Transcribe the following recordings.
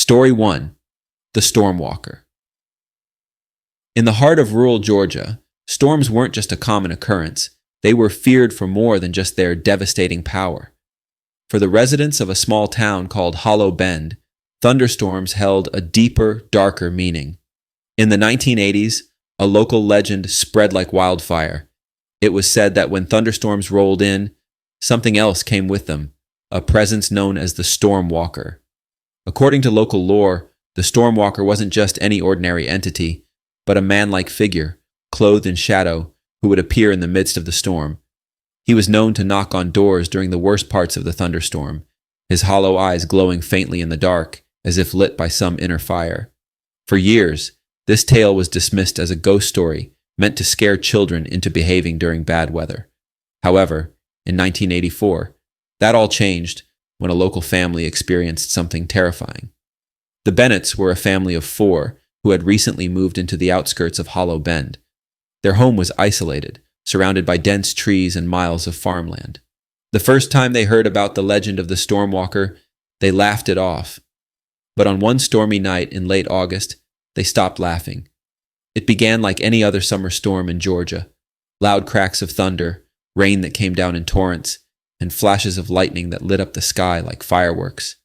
Story 1. The Stormwalker. In the heart of rural Georgia, storms weren't just a common occurrence. They were feared for more than just their devastating power. For the residents of a small town called Hollow Bend, thunderstorms held a deeper, darker meaning. In the 1980s, a local legend spread like wildfire. It was said that when thunderstorms rolled in, something else came with them, a presence known as the Stormwalker. According to local lore, the Stormwalker wasn't just any ordinary entity, but a man-like figure, clothed in shadow, who would appear in the midst of the storm. He was known to knock on doors during the worst parts of the thunderstorm, his hollow eyes glowing faintly in the dark, as if lit by some inner fire. For years, this tale was dismissed as a ghost story meant to scare children into behaving during bad weather. However, in 1984, that all changed when a local family experienced something terrifying. The Bennetts were a family of 4 who had recently moved into the outskirts of Hollow Bend. Their home was isolated, surrounded by dense trees and miles of farmland. The first time they heard about the legend of the Stormwalker, they laughed it off. But on one stormy night in late August, they stopped laughing. It began like any other summer storm in Georgia. Loud cracks of thunder, rain that came down in torrents, and flashes of lightning that lit up the sky like fireworks.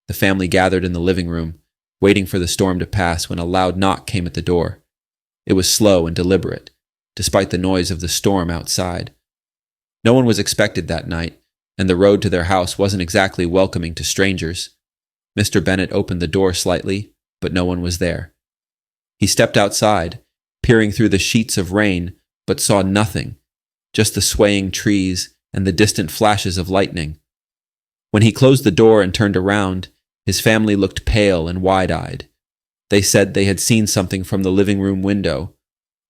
The family gathered in the living room, waiting for the storm to pass when a loud knock came at the door. It was slow and deliberate, despite the noise of the storm outside. No one was expected that night, and the road to their house wasn't exactly welcoming to strangers. Mr. Bennett opened the door slightly, but no one was there. He stepped outside, peering through the sheets of rain, but saw nothing, just the swaying trees and the distant flashes of lightning. When he closed the door and turned around, his family looked pale and wide-eyed. They said they had seen something from the living room window,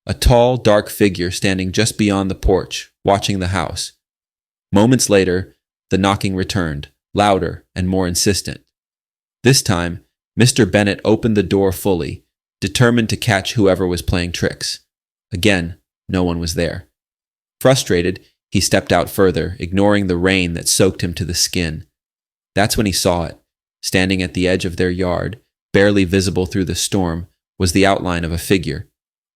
a tall, dark figure standing just beyond the porch, watching the house. Moments later, the knocking returned, louder and more insistent. This time, Mr. Bennett opened the door fully, determined to catch whoever was playing tricks. Again, no one was there. Frustrated, he stepped out further, ignoring the rain that soaked him to the skin. That's when he saw it. Standing at the edge of their yard, barely visible through the storm, was the outline of a figure.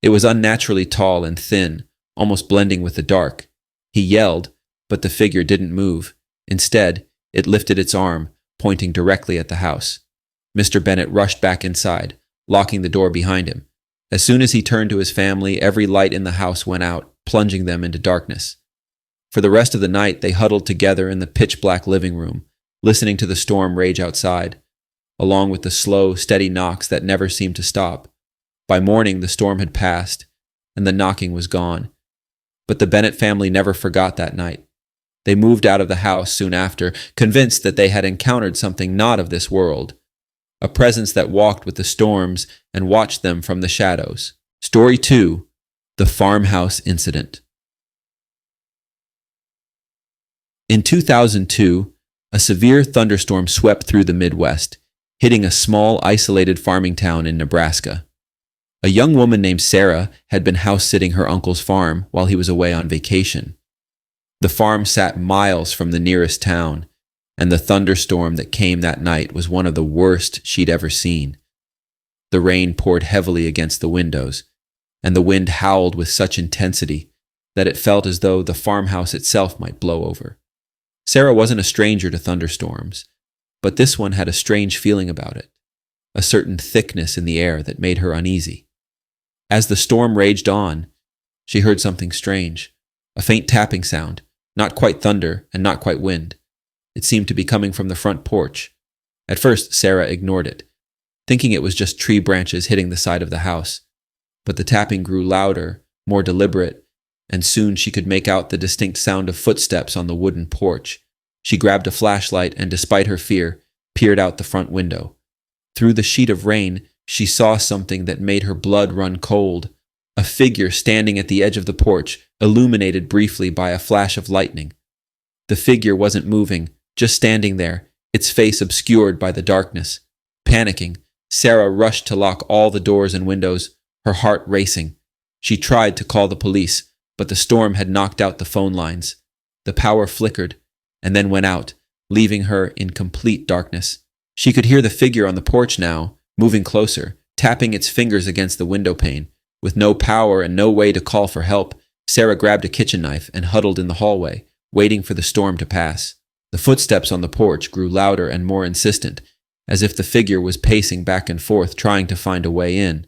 It was unnaturally tall and thin, almost blending with the dark. He yelled, but the figure didn't move. Instead, it lifted its arm, pointing directly at the house. Mr. Bennett rushed back inside, locking the door behind him. As soon as he turned to his family, every light in the house went out, plunging them into darkness. For the rest of the night, they huddled together in the pitch-black living room, listening to the storm rage outside, along with the slow, steady knocks that never seemed to stop. By morning, the storm had passed, and the knocking was gone. But the Bennett family never forgot that night. They moved out of the house soon after, convinced that they had encountered something not of this world, a presence that walked with the storms and watched them from the shadows. Story 2. The Farmhouse Incident. In 2002, a severe thunderstorm swept through the Midwest, hitting a small, isolated farming town in Nebraska. A young woman named Sarah had been house-sitting her uncle's farm while he was away on vacation. The farm sat miles from the nearest town, and the thunderstorm that came that night was one of the worst she'd ever seen. The rain poured heavily against the windows, and the wind howled with such intensity that it felt as though the farmhouse itself might blow over. Sarah wasn't a stranger to thunderstorms, but this one had a strange feeling about it, a certain thickness in the air that made her uneasy. As the storm raged on, she heard something strange, a faint tapping sound, not quite thunder and not quite wind. It seemed to be coming from the front porch. At first, Sarah ignored it, thinking it was just tree branches hitting the side of the house. But the tapping grew louder, more deliberate, and soon she could make out the distinct sound of footsteps on the wooden porch. She grabbed a flashlight and, despite her fear, peered out the front window. Through the sheet of rain, she saw something that made her blood run cold. A figure standing at the edge of the porch, illuminated briefly by a flash of lightning. The figure wasn't moving, just standing there, its face obscured by the darkness. Panicking, Sarah rushed to lock all the doors and windows, her heart racing. She tried to call the police, but the storm had knocked out the phone lines. The power flickered, and then went out, leaving her in complete darkness. She could hear the figure on the porch now, moving closer, tapping its fingers against the window pane. With no power and no way to call for help, Sarah grabbed a kitchen knife and huddled in the hallway, waiting for the storm to pass. The footsteps on the porch grew louder and more insistent, as if the figure was pacing back and forth trying to find a way in.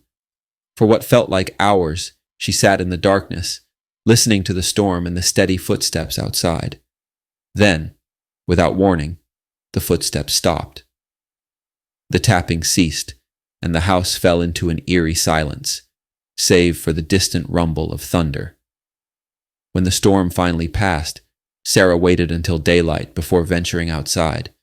For what felt like hours, she sat in the darkness, listening to the storm and the steady footsteps outside. Then, without warning, the footsteps stopped. The tapping ceased, and the house fell into an eerie silence, save for the distant rumble of thunder. When the storm finally passed, Sarah waited until daylight before venturing outside.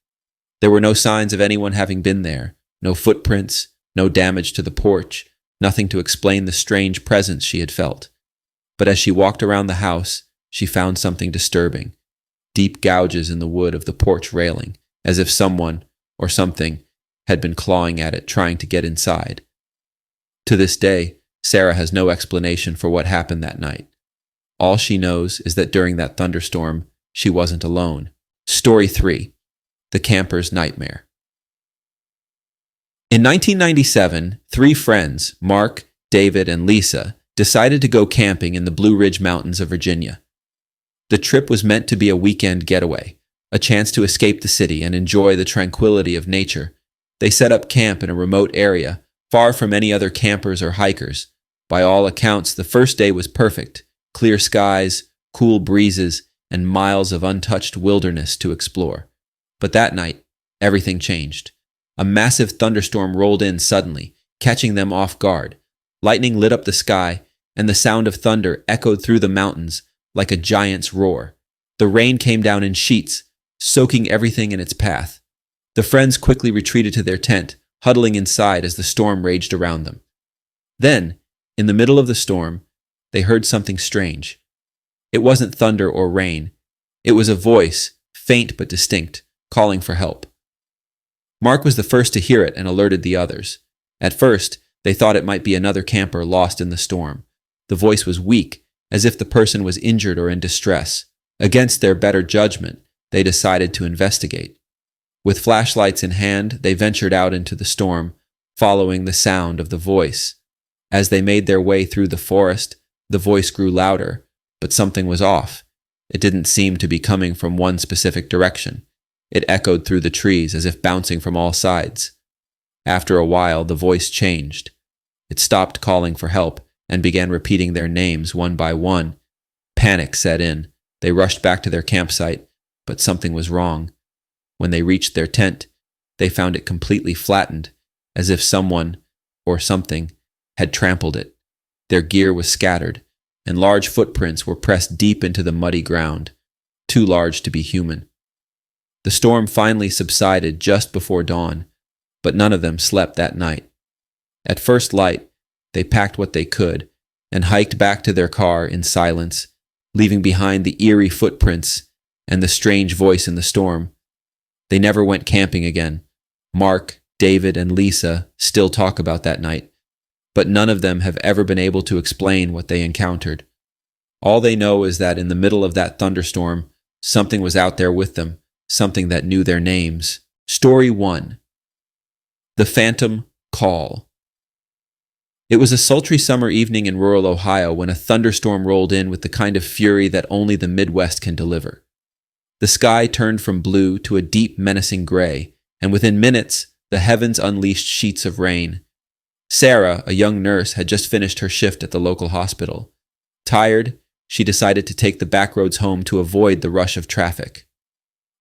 There were no signs of anyone having been there, no footprints, no damage to the porch, nothing to explain the strange presence she had felt. But as she walked around the house, she found something disturbing. Deep gouges in the wood of the porch railing, as if someone, or something, had been clawing at it trying to get inside. To this day, Sarah has no explanation for what happened that night. All she knows is that during that thunderstorm, she wasn't alone. Story 3. The Camper's Nightmare. In 1997, 3 friends, Mark, David, and Lisa, decided to go camping in the Blue Ridge Mountains of Virginia. The trip was meant to be a weekend getaway, a chance to escape the city and enjoy the tranquility of nature. They set up camp in a remote area, far from any other campers or hikers. By all accounts, the first day was perfect. Clear skies, cool breezes, and miles of untouched wilderness to explore. But that night, everything changed. A massive thunderstorm rolled in suddenly, catching them off guard. Lightning lit up the sky, and the sound of thunder echoed through the mountains like a giant's roar. The rain came down in sheets, soaking everything in its path. The friends quickly retreated to their tent, huddling inside as the storm raged around them. Then, in the middle of the storm, they heard something strange. It wasn't thunder or rain. It was a voice, faint but distinct, calling for help. Mark was the first to hear it and alerted the others. At first, they thought it might be another camper lost in the storm. The voice was weak, as if the person was injured or in distress. Against their better judgment, they decided to investigate. With flashlights in hand, they ventured out into the storm, following the sound of the voice. As they made their way through the forest, the voice grew louder, but something was off. It didn't seem to be coming from one specific direction. It echoed through the trees as if bouncing from all sides. After a while, the voice changed. It stopped calling for help and began repeating their names one by one. Panic set in. They rushed back to their campsite, but something was wrong. When they reached their tent, they found it completely flattened, as if someone, or something, had trampled it. Their gear was scattered, and large footprints were pressed deep into the muddy ground, too large to be human. The storm finally subsided just before dawn, but none of them slept that night. At first light, they packed what they could and hiked back to their car in silence, leaving behind the eerie footprints and the strange voice in the storm. They never went camping again. Mark, David, and Lisa still talk about that night, but none of them have ever been able to explain what they encountered. All they know is that in the middle of that thunderstorm, something was out there with them, something that knew their names. Story 1. The Phantom Call. It was a sultry summer evening in rural Ohio when a thunderstorm rolled in with the kind of fury that only the Midwest can deliver. The sky turned from blue to a deep, menacing gray, and within minutes, the heavens unleashed sheets of rain. Sarah, a young nurse, had just finished her shift at the local hospital. Tired, she decided to take the back roads home to avoid the rush of traffic.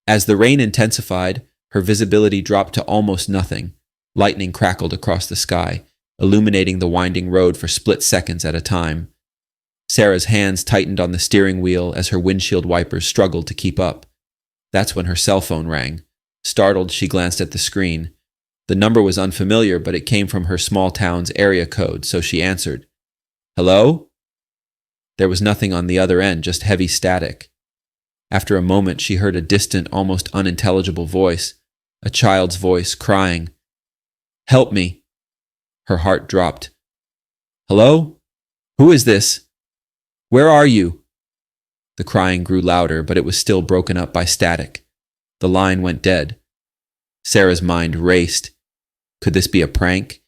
As the rain intensified, her visibility dropped to almost nothing. Lightning crackled across the sky, illuminating the winding road for split seconds at a time. Sarah's hands tightened on the steering wheel as her windshield wipers struggled to keep up. That's when her cell phone rang. Startled, she glanced at the screen. The number was unfamiliar, but it came from her small town's area code, so she answered. "Hello?" There was nothing on the other end, just heavy static. After a moment, she heard a distant, almost unintelligible voice, a child's voice, crying, "Help me!" Her heart dropped. "Hello? Who is this? Where are you?" The crying grew louder, but it was still broken up by static. The line went dead. Sarah's mind raced. Could this be a prank?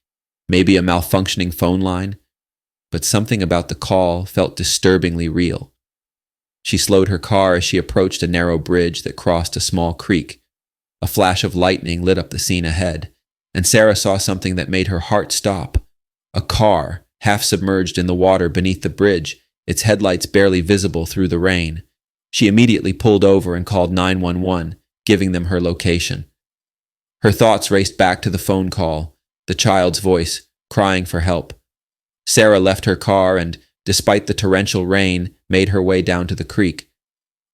Maybe a malfunctioning phone line? But something about the call felt disturbingly real. She slowed her car as she approached a narrow bridge that crossed a small creek. A flash of lightning lit up the scene ahead, and Sarah saw something that made her heart stop. A car, half submerged in the water beneath the bridge, its headlights barely visible through the rain. She immediately pulled over and called 911, giving them her location. Her thoughts raced back to the phone call, the child's voice, crying for help. Sarah left her car and, despite the torrential rain, made her way down to the creek.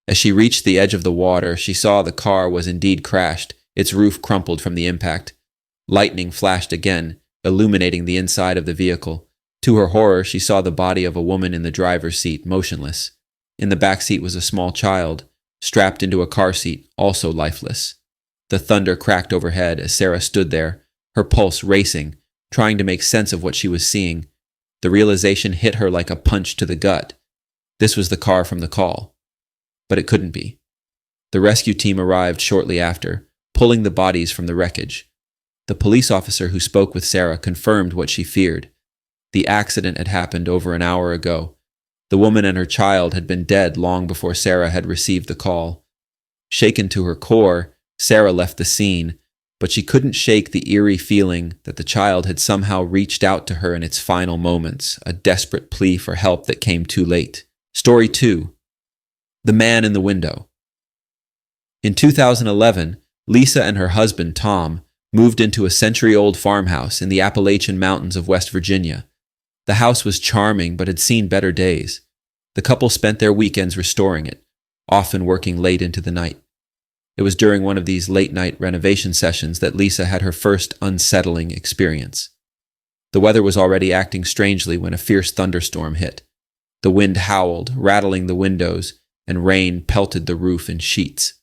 As she reached the edge of the water, she saw the car was indeed crashed, its roof crumpled from the impact. Lightning flashed again, illuminating the inside of the vehicle. To her horror, she saw the body of a woman in the driver's seat, motionless. In the back seat was a small child, strapped into a car seat, also lifeless. The thunder cracked overhead as Sarah stood there, her pulse racing, trying to make sense of what she was seeing. The realization hit her like a punch to the gut. This was the car from the call. But it couldn't be. The rescue team arrived shortly after, pulling the bodies from the wreckage. The police officer who spoke with Sarah confirmed what she feared. The accident had happened over an hour ago. The woman and her child had been dead long before Sarah had received the call. Shaken to her core, Sarah left the scene, but she couldn't shake the eerie feeling that the child had somehow reached out to her in its final moments, a desperate plea for help that came too late. Story 2. The Man in the Window. In 2011, Lisa and her husband, Tom, moved into a century-old farmhouse in the Appalachian Mountains of West Virginia. The house was charming but had seen better days. The couple spent their weekends restoring it, often working late into the night. It was during one of these late-night renovation sessions that Lisa had her first unsettling experience. The weather was already acting strangely when a fierce thunderstorm hit. The wind howled, rattling the windows, and rain pelted the roof in sheets.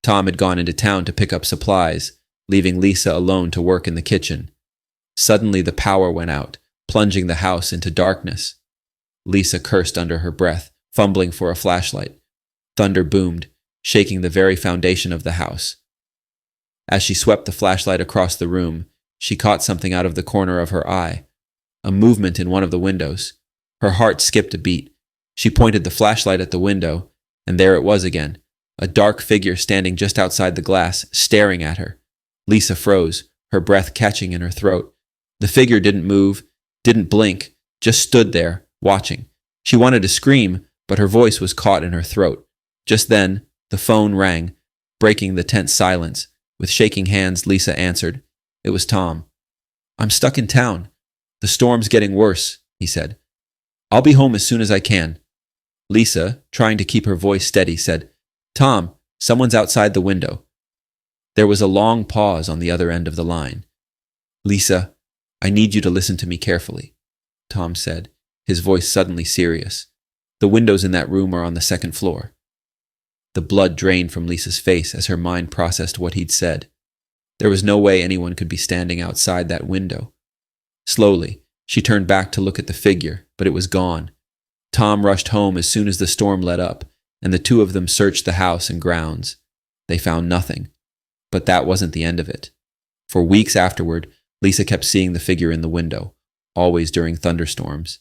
Tom had gone into town to pick up supplies, leaving Lisa alone to work in the kitchen. Suddenly the power went out, plunging the house into darkness. Lisa cursed under her breath, fumbling for a flashlight. Thunder boomed, shaking the very foundation of the house. As she swept the flashlight across the room, she caught something out of the corner of her eye, a movement in one of the windows. Her heart skipped a beat. She pointed the flashlight at the window, and there it was again, a dark figure standing just outside the glass, staring at her. Lisa froze, her breath catching in her throat. The figure didn't move, didn't blink, just stood there, watching. She wanted to scream, but her voice was caught in her throat. Just then, the phone rang, breaking the tense silence. With shaking hands, Lisa answered. It was Tom. "I'm stuck in town. The storm's getting worse," he said. "I'll be home as soon as I can." Lisa, trying to keep her voice steady, said, "Tom, someone's outside the window." There was a long pause on the other end of the line. "Lisa, I need you to listen to me carefully," Tom said, his voice suddenly serious. "The windows in that room are on the second floor." The blood drained from Lisa's face as her mind processed what he'd said. There was no way anyone could be standing outside that window. Slowly, she turned back to look at the figure, but it was gone. Tom rushed home as soon as the storm let up, and the two of them searched the house and grounds. They found nothing. But that wasn't the end of it. For weeks afterward, Lisa kept seeing the figure in the window, always during thunderstorms.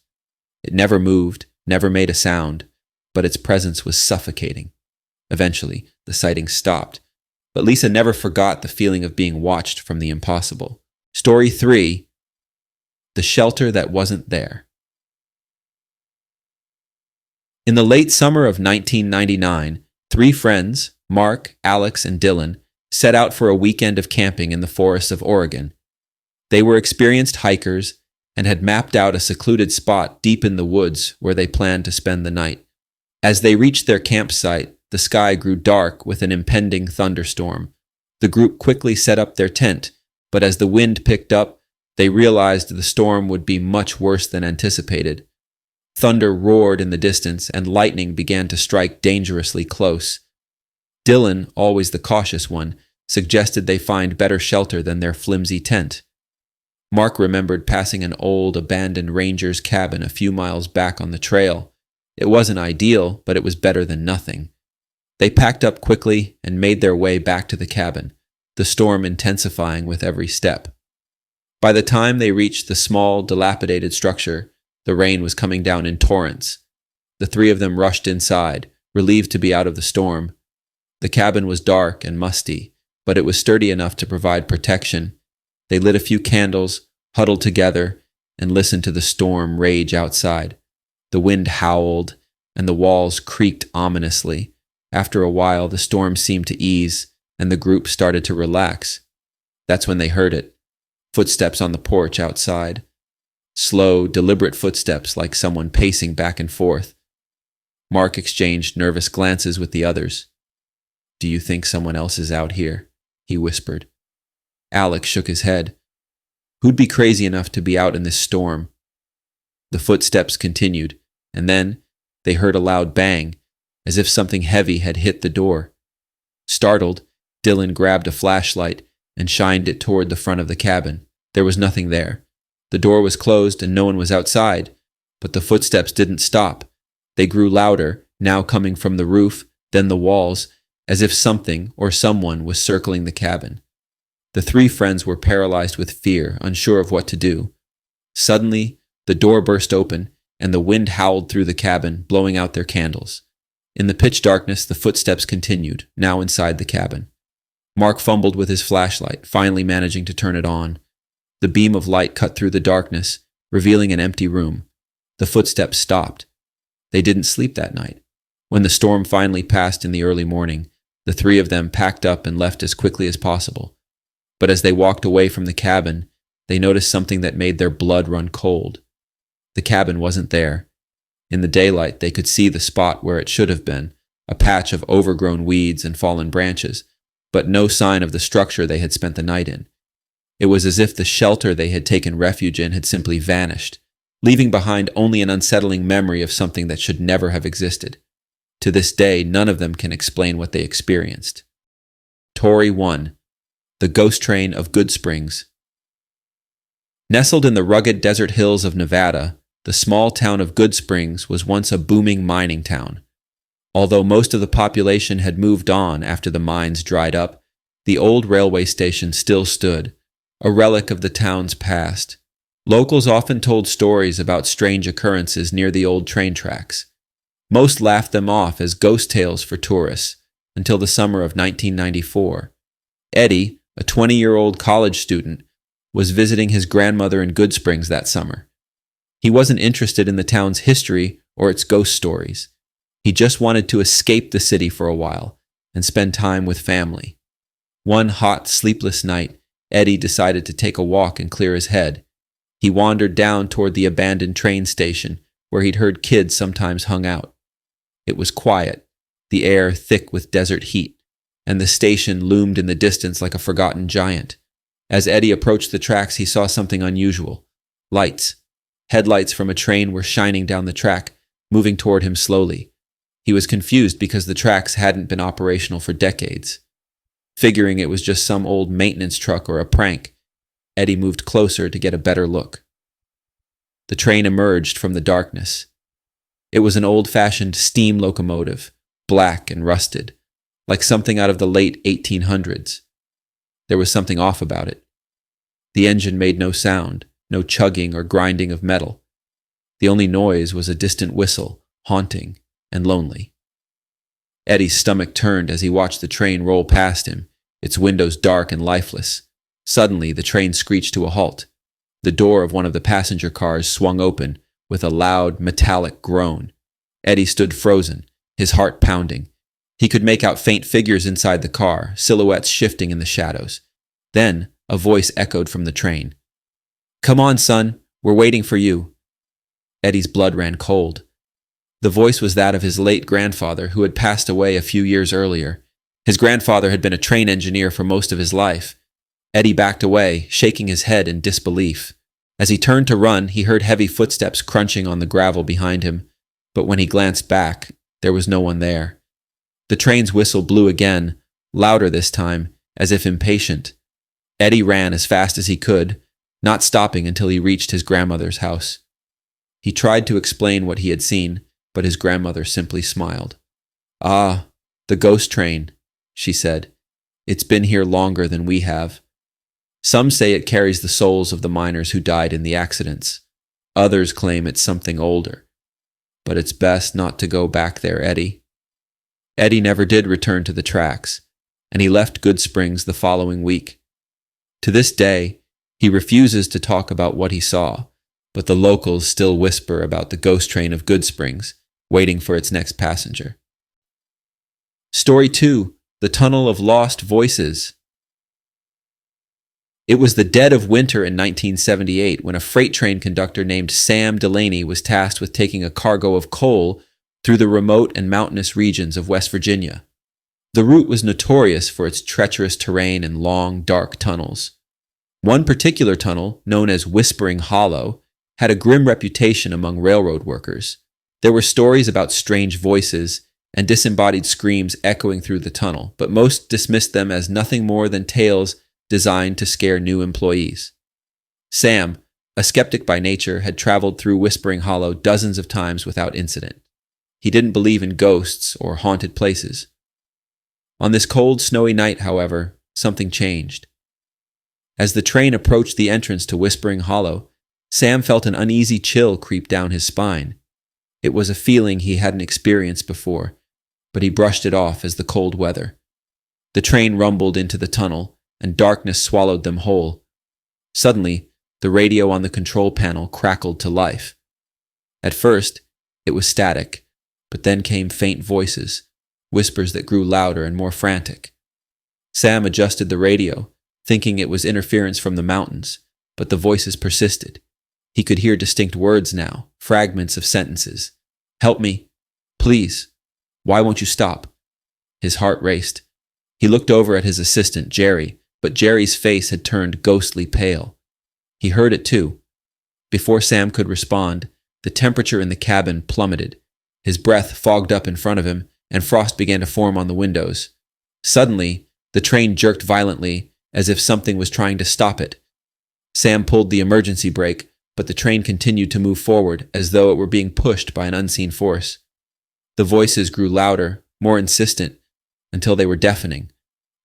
It never moved, never made a sound, but its presence was suffocating. Eventually, the sightings stopped, but Lisa never forgot the feeling of being watched from the impossible. Story 3. The Shelter That Wasn't There. In the late summer of 1999, 3 friends, Mark, Alex, and Dylan, set out for a weekend of camping in the forests of Oregon. They were experienced hikers and had mapped out a secluded spot deep in the woods where they planned to spend the night. As they reached their campsite, the sky grew dark with an impending thunderstorm. The group quickly set up their tent, but as the wind picked up, they realized the storm would be much worse than anticipated. Thunder roared in the distance, and lightning began to strike dangerously close. Dylan, always the cautious one, suggested they find better shelter than their flimsy tent. Mark remembered passing an old, abandoned ranger's cabin a few miles back on the trail. It wasn't ideal, but it was better than nothing. They packed up quickly and made their way back to the cabin. The the storm intensifying with every step. By the time they reached the small, dilapidated structure, the rain was coming down in torrents. The three of them rushed inside, relieved to be out of the storm. The cabin was dark and musty, but it was sturdy enough to provide protection. They lit a few candles, huddled together, and listened to the storm rage outside. The wind howled, and the walls creaked ominously. After a while, the storm seemed to ease, and the group started to relax. That's when they heard it. Footsteps on the porch outside. Slow, deliberate footsteps like someone pacing back and forth. Mark exchanged nervous glances with the others. "Do you think someone else is out here?" he whispered. Alex shook his head. "Who'd be crazy enough to be out in this storm?" The footsteps continued, and then they heard a loud bang, as if something heavy had hit the door. Startled, Dylan grabbed a flashlight and shined it toward the front of the cabin. There was nothing there. The door was closed and no one was outside, but the footsteps didn't stop. They grew louder, now coming from the roof, then the walls, as if something or someone was circling the cabin. The three friends were paralyzed with fear, unsure of what to do. Suddenly, the door burst open, and the wind howled through the cabin, blowing out their candles. In the pitch darkness, the footsteps continued, now inside the cabin. Mark fumbled with his flashlight, finally managing to turn it on. The beam of light cut through the darkness, revealing an empty room. The footsteps stopped. They didn't sleep that night. When the storm finally passed in the early morning, the three of them packed up and left as quickly as possible. But as they walked away from the cabin, they noticed something that made their blood run cold. The cabin wasn't there. In the daylight, they could see the spot where it should have been, a patch of overgrown weeds and fallen branches, but no sign of the structure they had spent the night in. It was as if the shelter they had taken refuge in had simply vanished, leaving behind only an unsettling memory of something that should never have existed. To this day, none of them can explain what they experienced. Story 1. The Ghost Train of Good Springs. Nestled in the rugged desert hills of Nevada, the small town of Good Springs was once a booming mining town. Although most of the population had moved on after the mines dried up, the old railway station still stood, a relic of the town's past. Locals often told stories about strange occurrences near the old train tracks. Most laughed them off as ghost tales for tourists, until the summer of 1994. Eddie, a 20-year-old college student, was visiting his grandmother in Good Springs that summer. He wasn't interested in the town's history or its ghost stories. He just wanted to escape the city for a while and spend time with family. One hot, sleepless night, Eddie decided to take a walk and clear his head. He wandered down toward the abandoned train station, where he'd heard kids sometimes hung out. It was quiet, the air thick with desert heat, and the station loomed in the distance like a forgotten giant. As Eddie approached the tracks, he saw something unusual. Lights. Headlights from a train were shining down the track, moving toward him slowly. He was confused because the tracks hadn't been operational for decades. Figuring it was just some old maintenance truck or a prank, Eddie moved closer to get a better look. The train emerged from the darkness. It was an old-fashioned steam locomotive, black and rusted, like something out of the late 1800s. There was something off about it. The engine made no sound, no chugging or grinding of metal. The only noise was a distant whistle, haunting and lonely. Eddie's stomach turned as he watched the train roll past him, its windows dark and lifeless. Suddenly, the train screeched to a halt. The door of one of the passenger cars swung open with a loud, metallic groan. Eddie stood frozen, his heart pounding. He could make out faint figures inside the car, silhouettes shifting in the shadows. Then, a voice echoed from the train. "Come on, son, we're waiting for you." Eddie's blood ran cold. The voice was that of his late grandfather, who had passed away a few years earlier. His grandfather had been a train engineer for most of his life. Eddie backed away, shaking his head in disbelief. As he turned to run, he heard heavy footsteps crunching on the gravel behind him, but when he glanced back, there was no one there. The train's whistle blew again, louder this time, as if impatient. Eddie ran as fast as he could, not stopping until he reached his grandmother's house. He tried to explain what he had seen, but his grandmother simply smiled. "Ah, the ghost train," she said. It's been here longer than we have. Some say it carries the souls of the miners who died in the accidents. Others claim it's something older. But it's best not to go back there, Eddie. Eddie never did return to the tracks, and he left Good Springs the following week. To this day, he refuses to talk about what he saw, but the locals still whisper about the ghost train of Good Springs, waiting for its next passenger. Story 2. The Tunnel of Lost Voices. It was the dead of winter in 1978 when a freight train conductor named Sam Delaney was tasked with taking a cargo of coal through the remote and mountainous regions of West Virginia. The route was notorious for its treacherous terrain and long, dark tunnels. One particular tunnel, known as Whispering Hollow, had a grim reputation among railroad workers. There were stories about strange voices and disembodied screams echoing through the tunnel, but most dismissed them as nothing more than tales designed to scare new employees. Sam, a skeptic by nature, had traveled through Whispering Hollow dozens of times without incident. He didn't believe in ghosts or haunted places. On this cold, snowy night, however, something changed. As the train approached the entrance to Whispering Hollow, Sam felt an uneasy chill creep down his spine. It was a feeling he hadn't experienced before, but he brushed it off as the cold weather. The train rumbled into the tunnel, and darkness swallowed them whole. Suddenly, the radio on the control panel crackled to life. At first, it was static, but then came faint voices, whispers that grew louder and more frantic. Sam adjusted the radio, thinking it was interference from the mountains, but the voices persisted. He could hear distinct words now, fragments of sentences. "Help me. Please. Why won't you stop?" His heart raced. He looked over at his assistant, Jerry, but Jerry's face had turned ghostly pale. He heard it too. Before Sam could respond, the temperature in the cabin plummeted. His breath fogged up in front of him, and frost began to form on the windows. Suddenly, the train jerked violently, as if something was trying to stop it. Sam pulled the emergency brake, but the train continued to move forward as though it were being pushed by an unseen force. The voices grew louder, more insistent, until they were deafening.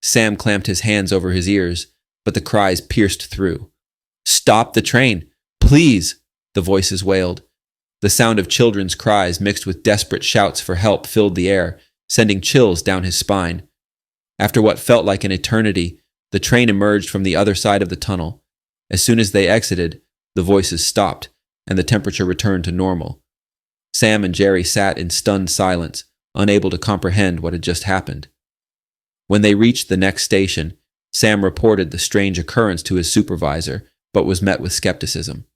Sam clamped his hands over his ears, but the cries pierced through. "Stop the train! Please!" the voices wailed. The sound of children's cries mixed with desperate shouts for help filled the air, sending chills down his spine. After what felt like an eternity, the train emerged from the other side of the tunnel. As soon as they exited, the voices stopped, and the temperature returned to normal. Sam and Jerry sat in stunned silence, unable to comprehend what had just happened. When they reached the next station, Sam reported the strange occurrence to his supervisor, but was met with skepticism.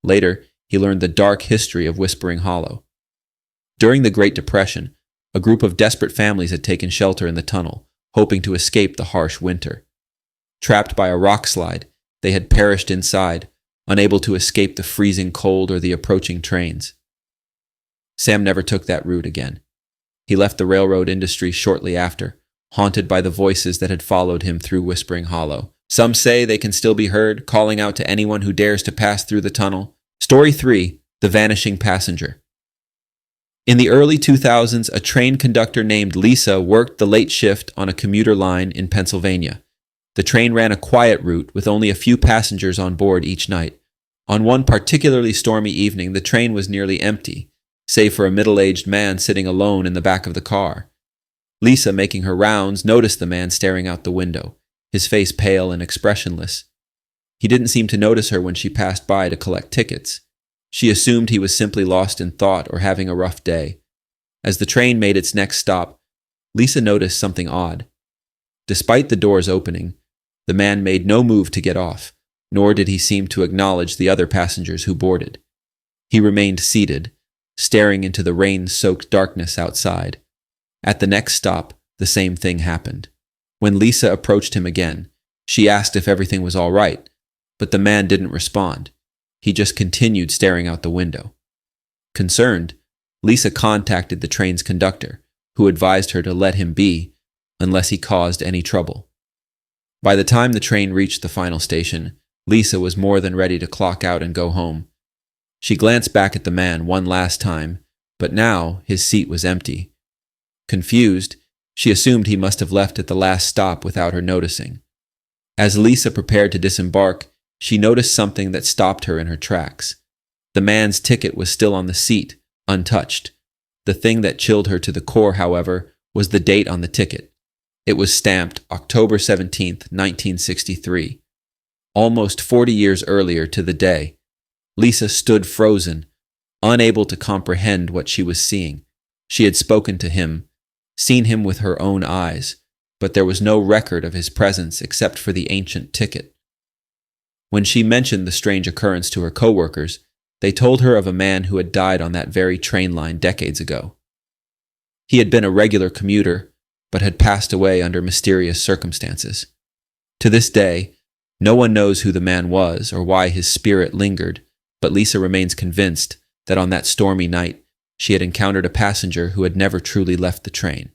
Later, he learned the dark history of Whispering Hollow. During the Great Depression, a group of desperate families had taken shelter in the tunnel, hoping to escape the harsh winter. Trapped by a rock slide, they had perished inside, unable to escape the freezing cold or the approaching trains. Sam never took that route again. He left the railroad industry shortly after, haunted by the voices that had followed him through Whispering Hollow. Some say they can still be heard, calling out to anyone who dares to pass through the tunnel. Story 3. The Vanishing Passenger. In the early 2000s, a train conductor named Lisa worked the late shift on a commuter line in Pennsylvania. The train ran a quiet route with only a few passengers on board each night. On one particularly stormy evening, the train was nearly empty, save for a middle-aged man sitting alone in the back of the car. Lisa, making her rounds, noticed the man staring out the window, his face pale and expressionless. He didn't seem to notice her when she passed by to collect tickets. She assumed he was simply lost in thought or having a rough day. As the train made its next stop, Lisa noticed something odd. Despite the doors opening, the man made no move to get off, nor did he seem to acknowledge the other passengers who boarded. He remained seated, staring into the rain-soaked darkness outside. At the next stop, the same thing happened. When Lisa approached him again, she asked if everything was all right, but the man didn't respond. He just continued staring out the window. Concerned, Lisa contacted the train's conductor, who advised her to let him be unless he caused any trouble. By the time the train reached the final station, Lisa was more than ready to clock out and go home. She glanced back at the man one last time, but now his seat was empty. Confused, She assumed he must have left at the last stop without her noticing. As Lisa prepared to disembark, she noticed something that stopped her in her tracks. The man's ticket was still on the seat, untouched. The thing that chilled her to the core, however, was the date on the ticket. It was stamped October 17th, 1963. Almost 40 years earlier to the day. Lisa stood frozen, unable to comprehend what she was seeing. She had spoken to him, seen him with her own eyes, but there was no record of his presence except for the ancient ticket. When she mentioned the strange occurrence to her coworkers, they told her of a man who had died on that very train line decades ago. He had been a regular commuter, but had passed away under mysterious circumstances. To this day, no one knows who the man was or why his spirit lingered, but Lisa remains convinced that on that stormy night, she had encountered a passenger who had never truly left the train.